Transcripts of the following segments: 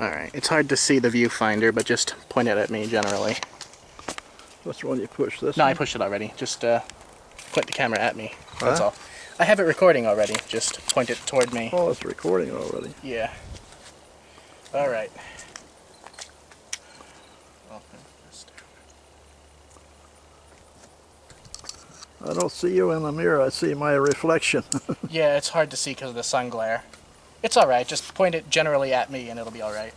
Alright, it's hard to see the viewfinder, but just point it at me generally. Which one you push? This No, one? I pushed it already. Just point the camera at me. That's all. I have it recording already. Just point it toward me. Oh, it's recording already. Yeah. Alright. I don't see you in the mirror. I see my reflection. Yeah, it's hard to see because of the sun glare. It's alright. Just point it generally at me and it'll be alright.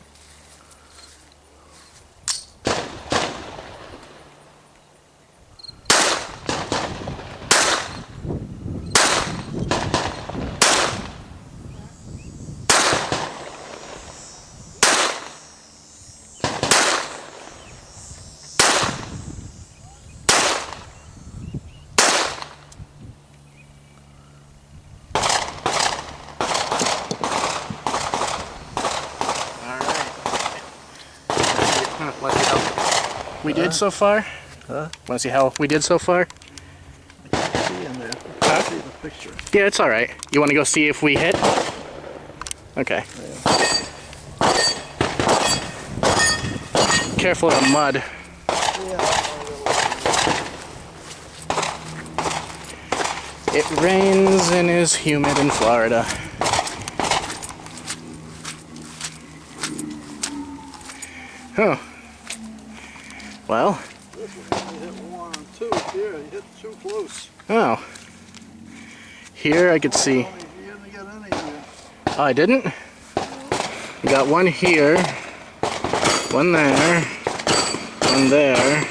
Want to see how we did so far? Huh? Want to see how we did so far? I can't see in there. I Huh? can't see the picture. Yeah, it's alright. You want to go see if we hit? Okay. Yeah. Careful of the mud. It rains and is humid in Florida. Huh. Well. This one, you hit 1 and 2 here. You hit too close. Oh. Here I could see. You didn't get any here. Oh, I didn't? We got one here, one there, one there.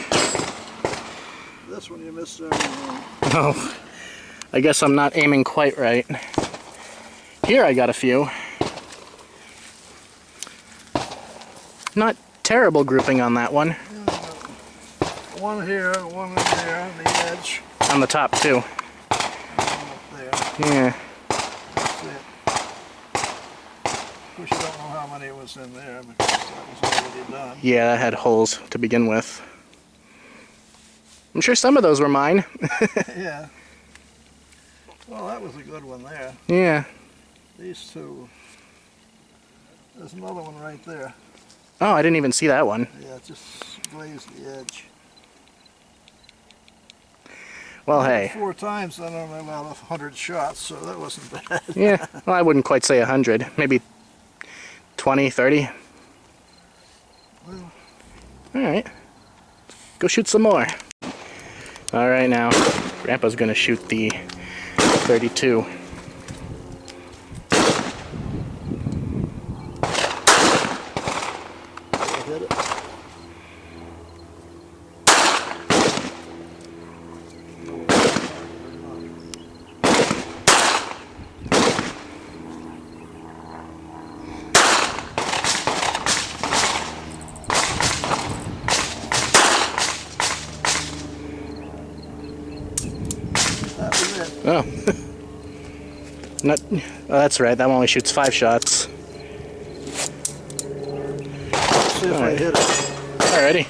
This one you missed everything. Oh, I guess I'm not aiming quite right. Here I got a few. Not terrible grouping on that one. One here, one in there on the edge. On the top too. One up there. Yeah. That's it. Of course, you don't know how many was in there because that was already done. Yeah, that had holes to begin with. I'm sure some of those were mine. Yeah. Well, that was a good one there. Yeah. These two. There's another one right there. Oh, I didn't even see that one. Yeah, it just glazed the edge. Well, hey. 4 times, I don't know, about 100 shots, so that wasn't bad. Yeah, well, I wouldn't quite say 100. Maybe 20, 30. Well, Alright. Go shoot some more. Alright now, Grandpa's gonna shoot the 32. I hit it. That was it. Oh. Not, oh, that's right, that one only shoots 5 shots. Let's see if I hit it. Alrighty.